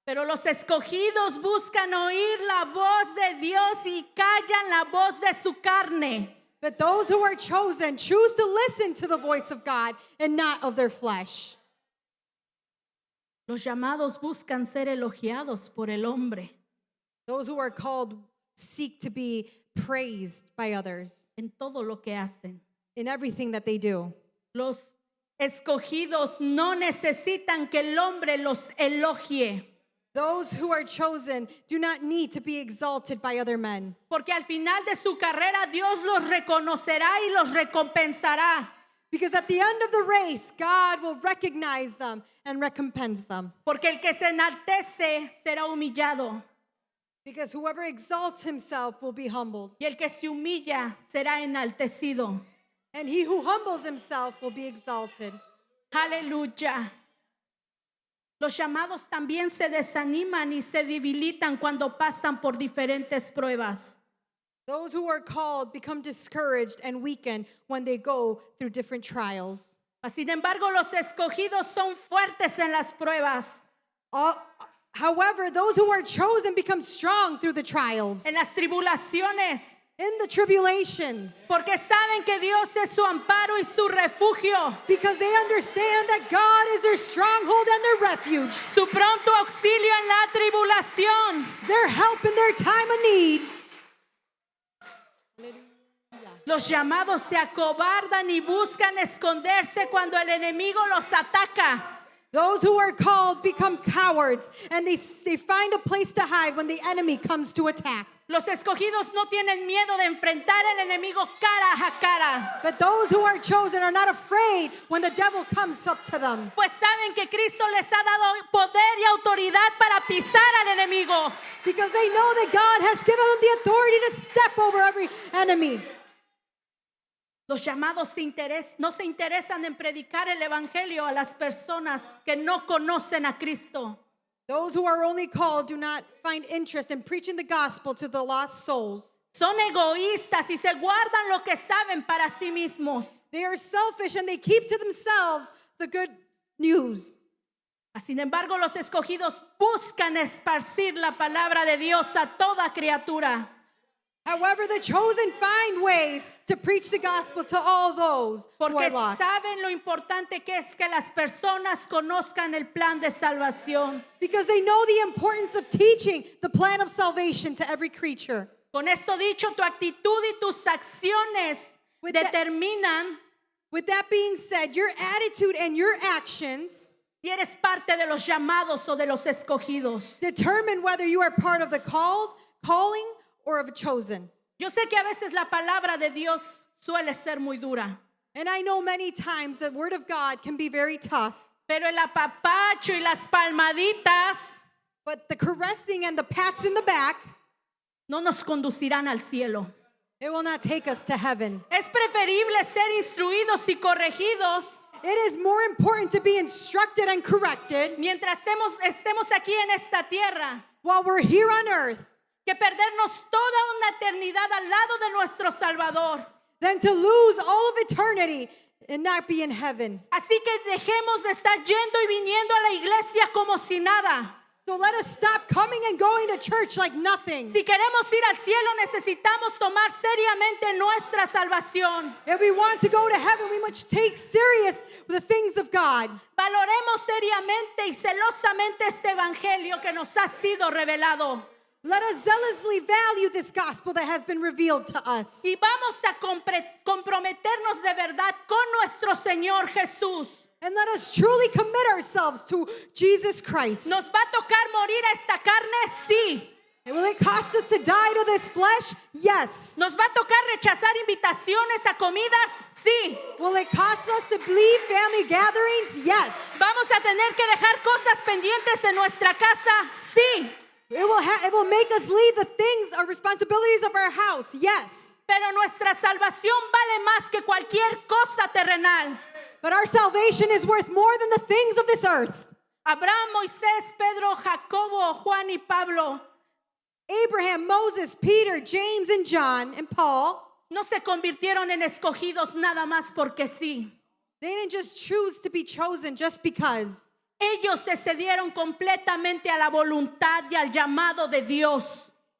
Pero los escogidos buscan oír la voz de Dios y callan la voz de su carne. But those who are chosen choose to listen to the voice of God and not of their flesh. Los llamados buscan ser elogiados por el hombre Those who are called seek to be praised by others en todo lo que hacen. in everything that they do. Los escogidos no necesitan que el hombre los elogie, Those who are chosen do not need to be exalted by other men, porque al final de su carrera Dios los reconocerá y los recompensará. because at the end of the race, God will recognize them and recompense them. Porque el que se enaltece será humillado Because whoever exalts himself will be humbled, y el que se humilla será enaltecido. and he who humbles himself will be exalted. Aleluya. Los llamados también se desaniman y se debilitan cuando pasan por diferentes pruebas. Those who are called become discouraged and weakened when they go through different trials. Sin embargo, los escogidos son fuertes en las pruebas, However, those who are chosen become strong through the trials, en las tribulaciones, in the tribulations, porque saben que Dios es su amparo y su refugio, because they understand that God is their stronghold and their refuge, su pronto auxilio en la tribulación. their help in their time of need. Los llamados se acobardan y buscan esconderse cuando el enemigo los ataca. Those who are called become cowards, and they find a place to hide when the enemy comes to attack. Los escogidos no tienen miedo de enfrentar al enemigo cara a cara, But those who are chosen are not afraid when the devil comes up to them, pues saben que Cristo les ha dado poder y autoridad para pisar al enemigo. because they know that God has given them the authority to step over every enemy. Los llamados no se interesan en predicar el evangelio a las personas que no conocen a Cristo. Those who are only called do not find interest in preaching the gospel to the lost souls. Son egoístas y se guardan lo que saben para sí mismos. They are selfish and they keep to themselves the good news. Sin embargo, los escogidos buscan esparcir la palabra de Dios a toda criatura. However, the chosen find ways to preach the gospel to all those who Porque are lost. saben lo importante que es que las personas conozcan el plan de salvación. Because they know the importance of teaching the plan of salvation to every creature. Con esto dicho, tu actitud y tus acciones With that- determinan With that being said, your attitude and your actions si eres parte de los llamados o de los escogidos. determine whether you are part of the calling, or of a chosen. Yo sé que a veces la palabra de Dios suele ser muy dura, And I know many times the word of God can be very tough, pero el apapacho y las palmaditas but the caressing and the pats in the back, no nos conducirán al cielo. it will not take us to heaven. Es preferible ser instruidos y corregidos It is more important to be instructed and corrected mientras estemos aquí en esta tierra while we're here on earth que perdernos toda una eternidad al lado de nuestro Salvador. than to lose all of eternity and not be in heaven. Así que dejemos de estar yendo y viniendo a la iglesia como si nada. So let us stop coming and going to church like nothing. Si queremos ir al cielo, necesitamos tomar seriamente nuestra salvación. If we want to go to heaven, we must take serious the things of God. Valoremos seriamente y celosamente este evangelio que nos ha sido revelado. Let us zealously value this gospel that has been revealed to us. Y vamos a comprometernos de verdad con nuestro Señor Jesús. And let us truly commit ourselves to Jesus Christ. ¿Nos va a tocar morir a esta carne? Sí. Will it cost us to die to this flesh? Yes. ¿Nos va a tocar rechazar invitaciones a comidas? Sí. Will it cost us to leave family gatherings? Yes. ¿Vamos a tener que dejar cosas pendientes en nuestra casa? Sí. It will make us leave the things or responsibilities of our house. Yes. Pero nuestra salvación vale más que cualquier cosa terrenal. But our salvation is worth more than the things of this earth. Abraham, Moisés, Pedro, Jacobo, Juan y Pablo Abraham, Moses, Peter, James, and John, and Paul, no se convirtieron en escogidos nada más porque sí. they didn't just choose to be chosen just because. Ellos se cedieron completamente a la voluntad y al llamado de Dios.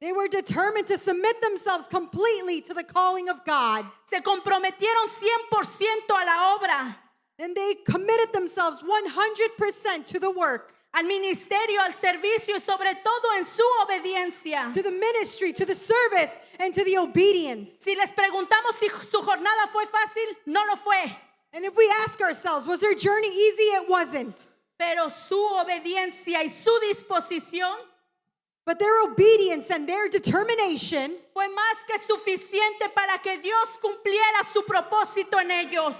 They were determined to submit themselves completely to the calling of God. Se comprometieron 100% a la obra, And they committed themselves 100% to the work, al ministerio, al servicio y sobre todo en su obediencia. to the ministry, to the service, and to the obedience. Si les preguntamos si su jornada fue fácil, no lo fue. And if we ask ourselves, was their journey easy? It wasn't. Pero su obediencia y su disposición But their obedience and their determination fue más que suficiente para que Dios cumpliera su propósito en ellos.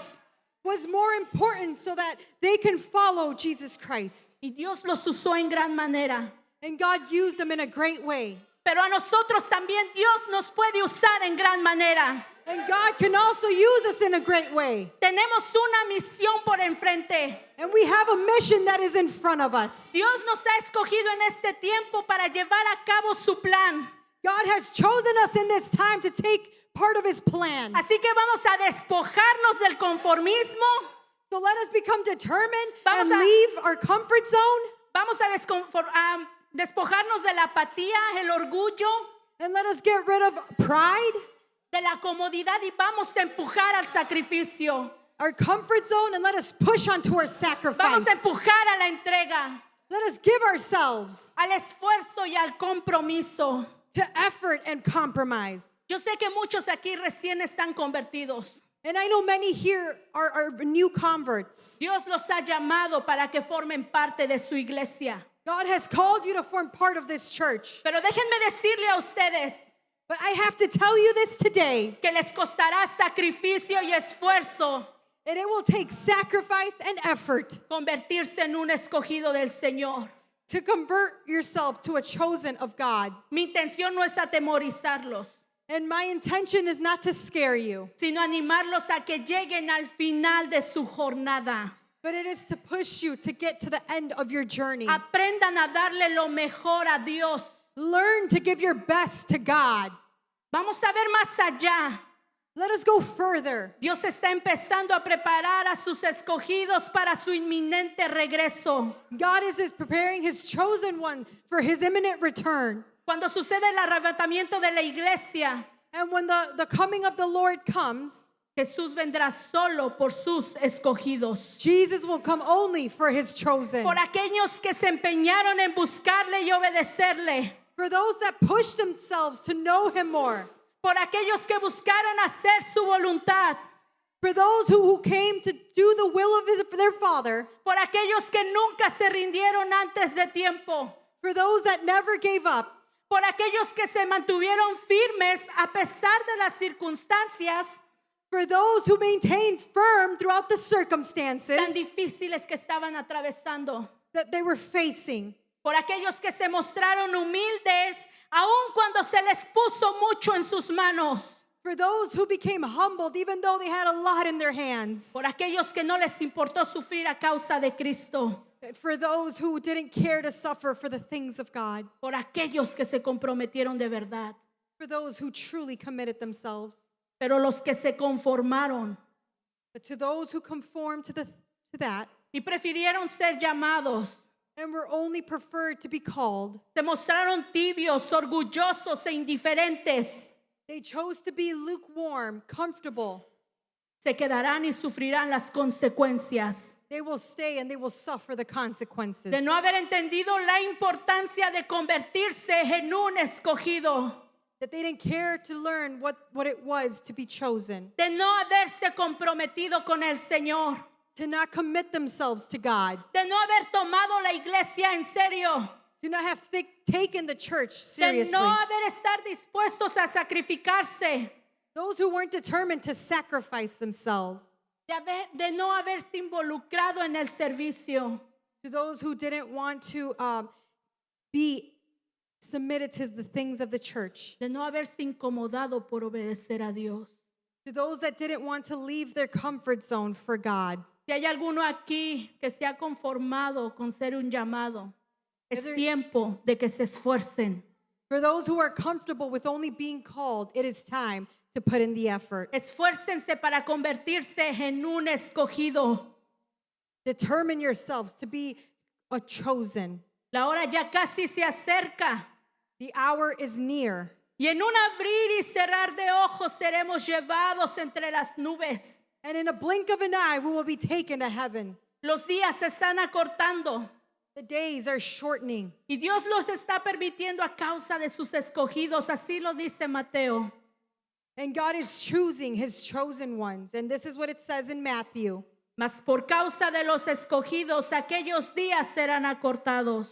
was more important so that they can follow Jesus Christ. Y Dios los usó en gran manera. And God used them in a great way. Pero a nosotros también Dios nos puede usar en gran manera. And God can also use us in a great way. Tenemos una misión por enfrente. And we have a mission that is in front of us. Dios nos ha escogido en este tiempo para llevar a cabo su plan. God has chosen us in this time to take part of his plan. Así que vamos a despojarnos del conformismo. So let us become determined Vamos and a- leave our comfort zone. Vamos a despojarnos de la apatía, el orgullo, And let us get rid of pride, de la comodidad y vamos a empujar al sacrificio. our comfort zone, and let us push onto our sacrifice. Vamos a empujar a la entrega, Let us give ourselves al esfuerzo y al compromiso. to effort and compromise. Yo sé que muchos aquí recién están convertidos. And I know many here are new converts. Dios los ha llamado para que formen parte de su iglesia. God has called you to form part of this church. Pero déjenme decirle a ustedes But I have to tell you this today, que les costará sacrificio y esfuerzo and it will take sacrifice and effort convertirse en un escogido del Señor. to convert yourself to a chosen of God. Mi intención no es atemorizarlos, And my intention is not to scare you, sino animarlos a que lleguen al final de su jornada. but it is to push you to get to the end of your journey. Aprendan a darle lo mejor a Dios. Learn to give your best to God. Vamos a ver más allá. Let us go further. Dios está empezando a preparar a sus escogidos para su inminente regreso. God is preparing his chosen one for his imminent return. Cuando sucede el arrebatamiento de la iglesia, And when the coming of the Lord comes, Jesús vendrá solo por sus escogidos. Jesus will come only for his chosen. Por aquellos que se empeñaron en buscarle y obedecerle. For those that push themselves to know him more. Por aquellos que buscaron hacer su voluntad. For those who came to do the will of their Father. Por aquellos que nunca se rindieron antes de tiempo. For those that never gave up. Por aquellos que se mantuvieron firmes a pesar de las circunstancias For those who maintained firm throughout the circumstances tan difíciles que estaban atravesando. that they were facing. Por aquellos que se mostraron humildes aun cuando se les puso mucho en sus manos. For those who became humbled even though they had a lot in their hands. Por aquellos que no les importó sufrir a causa de Cristo. For those who didn't care to suffer for the things of God. Por aquellos que se comprometieron de verdad. For those who truly committed themselves. Pero los que se conformaron But to those who conformed to that y prefirieron ser llamados, and were only preferred to be called, se mostraron tibios, orgullosos e indiferentes, they chose to be lukewarm, comfortable. se quedarán y sufrirán las consecuencias They will stay and they will suffer the consequences. de no haber entendido la importancia de convertirse en un escogido, That they didn't care to learn what it was to be chosen. de no haberse comprometido con el Señor, To not commit themselves to God. de no haber tomado la iglesia en serio, To not have taken the church de seriously. no haber estar dispuestos a sacrificarse, Those who weren't determined to sacrifice themselves. de no haberse involucrado en el servicio. To those who didn't want to be submitted to the things of the church. De no haberse incomodado por obedecer a Dios. To those that didn't want to leave their comfort zone for God. Si hay alguno aquí que se ha conformado con ser un llamado, es There- tiempo de que se esfuercen. For those who are comfortable with only being called, it is time to put in the effort. Esfuércense para convertirse en un escogido. Determine yourselves to be a chosen. La hora ya casi se acerca. The hour is near. Y en un abrir y cerrar de ojos seremos llevados entre las nubes. And in a blink of an eye, we will be taken to heaven. Los días se están acortando. The days are shortening. Y Dios los está permitiendo a causa de sus escogidos. Así lo dice Mateo. And God is choosing his chosen ones. And this is what it says in Matthew. Mas por causa de los escogidos, aquellos días serán acortados.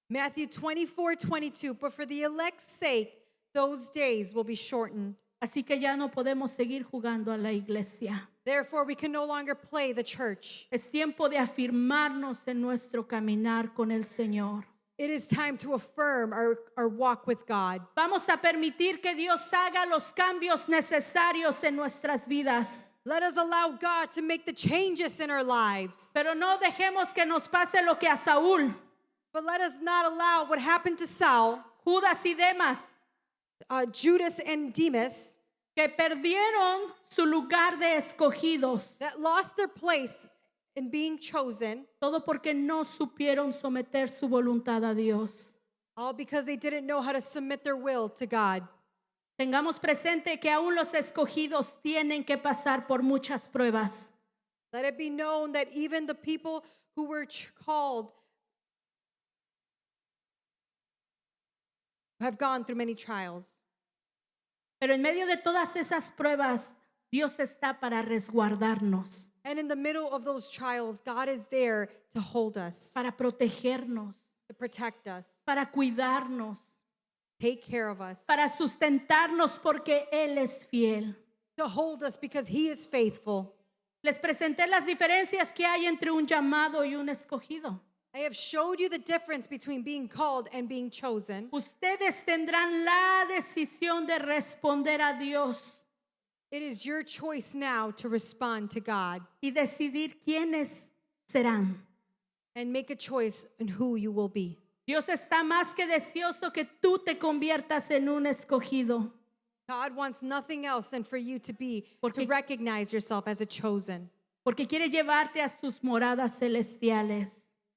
Matthew 24:22. But for the elect's sake, those days will be shortened. Así que ya no podemos seguir jugando a la iglesia. Therefore, we can no longer play the church. Es tiempo de afirmarnos en nuestro caminar con el Señor. It is time to affirm our walk with God. Vamos a permitir que Dios haga los cambios necesarios en nuestras vidas. Let us allow God to make the changes in our lives. Pero no dejemos que nos pase lo que a Saúl, But let us not allow what happened to Saul, Judas y Demas, Judas and Demas, que perdieron su lugar de escogidos. that lost their place in being chosen, Todo porque no supieron someter su voluntad a Dios. all because they didn't know how to submit their will to God. Tengamos presente que aún los escogidos tienen que pasar por muchas pruebas. Let it be known that even the people who were called have gone through many trials. Pero en medio de todas esas pruebas, Dios está para resguardarnos, And in the middle of those trials, God is there to hold us, para protegernos, to protect us, para cuidarnos, take care of us, para sustentarnos porque Él es fiel. to hold us because He is faithful. Les presenté las diferencias que hay entre un llamado y un escogido. I have showed you the difference between being called and being chosen. Ustedes tendrán la decisión de responder a Dios It is your choice now to respond to God y decidir quiénes serán. and make a choice in who you will be. Dios está más que deseoso que tú te conviertas en un escogido. God wants nothing else than for you to Porque- recognize yourself as a chosen. Porque quiere llevarte a sus moradas celestiales.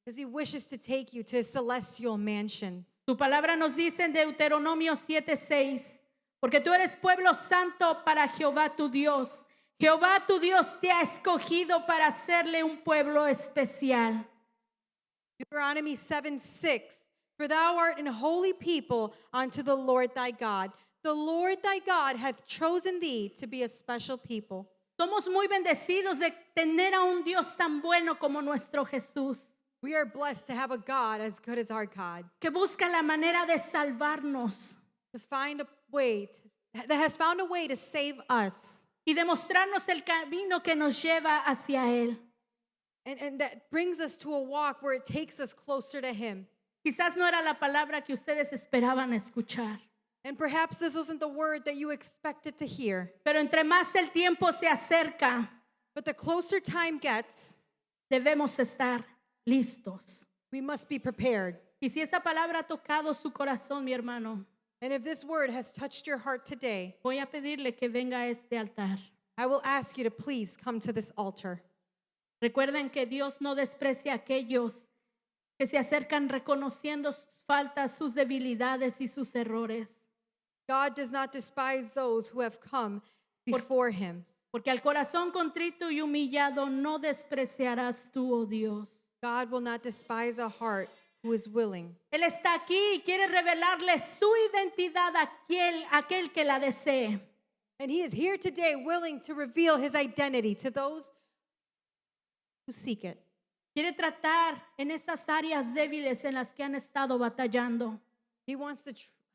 Because He wishes to take you to celestial mansions. Su palabra nos dice en Deuteronomio 7:6, Porque tú eres pueblo santo para Jehová tu Dios. Jehová tu Dios te ha escogido para hacerle un pueblo especial. Deuteronomy 7:6. For thou art an holy people unto the Lord thy God. The Lord thy God hath chosen thee to be a special people. Somos muy bendecidos de tener a un Dios tan bueno como nuestro Jesús, We are blessed to have a God as good as our God, que busca la manera de salvarnos to find a way that has found a way to save us. y de mostrarnos el camino que nos lleva hacia Él. And that brings us to a walk where it takes us closer to Him. Quizás no era la palabra que ustedes esperaban escuchar, And perhaps this wasn't the word that you expected to hear. pero entre más el tiempo se acerca, But the closer time gets, debemos estar listos. we must be prepared. Y si esa palabra ha tocado su corazón, mi hermano, And if this word has touched your heart today, voy a pedirle que venga a este altar. I will ask you to please come to this altar. Recuerden que Dios no desprecia a aquellos que se acercan reconociendo sus faltas, sus debilidades y sus errores. God does not despise those who have come before Him. Porque al corazón contrito y humillado no despreciarás tú, oh Dios. God will not despise a heart who is willing. Él está aquí y quiere revelarle su identidad a aquel que la desee. And He is here today willing to reveal His identity to those who seek it. Quiere tratar en esas áreas débiles en las que han estado batallando. He wants to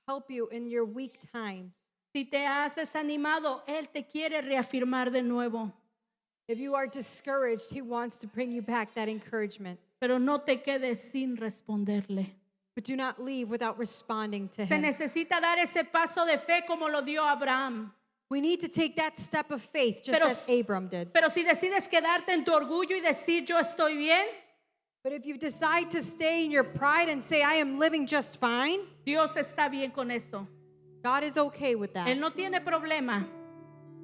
help you in your weak times. Si te has desanimado, Él te quiere reafirmar de nuevo. If you are discouraged, He wants to bring you back that encouragement. Pero no te quedes sin responderle. But do not leave without responding to Se Him. necesita dar ese paso de fe como lo dio Abraham. We need to take that step of faith just Pero- as Abram did. Pero si decides quedarte en tu orgullo y decir yo estoy bien, But if you decide to stay in your pride and say, I am living just fine, Dios está bien con eso. God is okay with Él that. no tiene problema.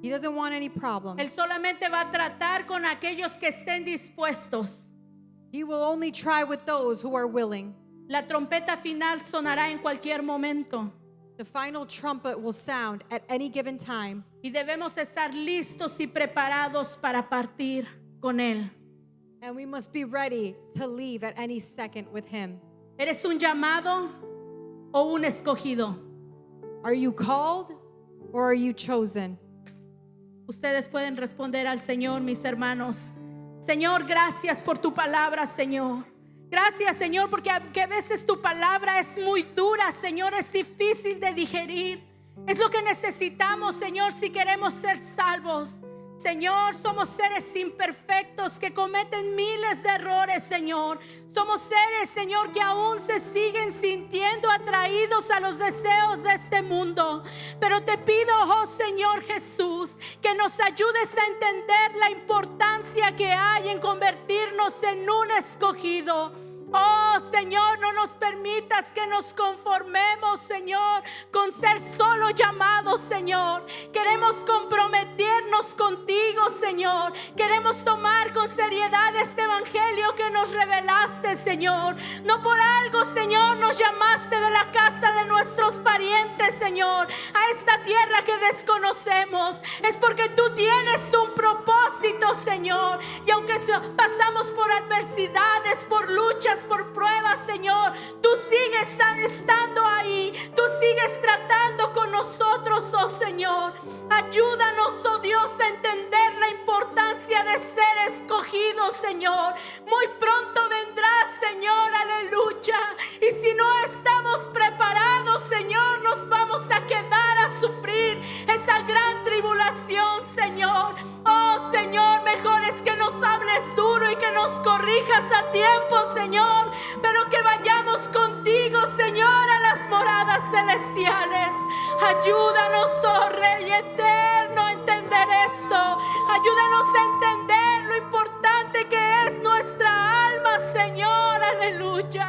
He doesn't want any Él problems. solamente va a tratar con aquellos que estén dispuestos. He will only try with those who are willing. La trompeta final sonará en cualquier momento The final trumpet will sound at any given time, y debemos estar listos y preparados para partir con Él. and we must be ready to leave at any second with Him. ¿Eres un llamado o un escogido? Are you called or are you chosen? Ustedes pueden responder al Señor, mis hermanos. Señor, gracias por tu palabra, Señor. Gracias, Señor, porque a veces tu palabra es muy dura, Señor, es difícil de digerir. Es lo que necesitamos, Señor, si queremos ser salvos. Señor, somos seres imperfectos que cometen miles de errores, Señor. Somos seres, Señor, que aún se siguen sintiendo atraídos a los deseos de este mundo. Pero te pido, oh Señor Jesús, que nos ayudes a entender la importancia que hay en convertirnos en un escogido. Oh Señor, no nos permitas que nos conformemos, Señor, con ser solo llamados, Señor. Queremos comprometernos contigo, Señor. Queremos tomar con seriedad este evangelio que nos revelaste, Señor. No por algo, Señor, nos llamaste de la casa de nuestros parientes, Señor, a esta tierra que desconocemos. Es porque tú tienes un propósito, Señor. Y aunque pasamos por adversidades, por luchas, por pruebas, Señor, tú sigues estando ahí. Tú sigues tratando con nosotros, oh Señor. Ayúdanos, oh Dios, a entender la importancia de ser escogidos, Señor. Muy pronto vendrás, Señor, aleluya. Y si no estamos preparados, Señor, nos vamos a quedar a sufrir esa gran tribulación, Señor. Oh Señor, mejor es que nos hables duro y que nos corrijas a tiempo, Señor, pero que vayamos contigo, Señor, a las moradas celestiales. Ayúdanos, oh Rey eterno, a entender esto. Ayúdanos a entender lo importante que es nuestra alma, Señor, aleluya.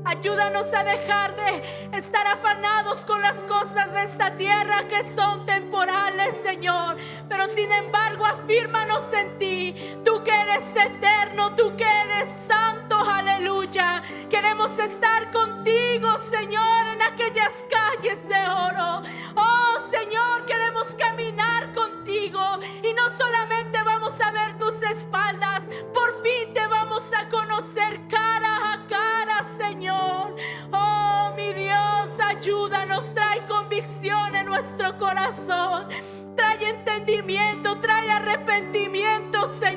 Ayúdanos a dejar de estar afanados con las cosas de esta tierra que son temporales, Señor. Pero sin embargo, afírmanos en ti. Tú que eres eterno, tú que eres santo, aleluya. Queremos estar contigo, Señor, en aquellas calles de oro. Oh, corazón. Trae entendimiento, trae arrepentimiento, Señor.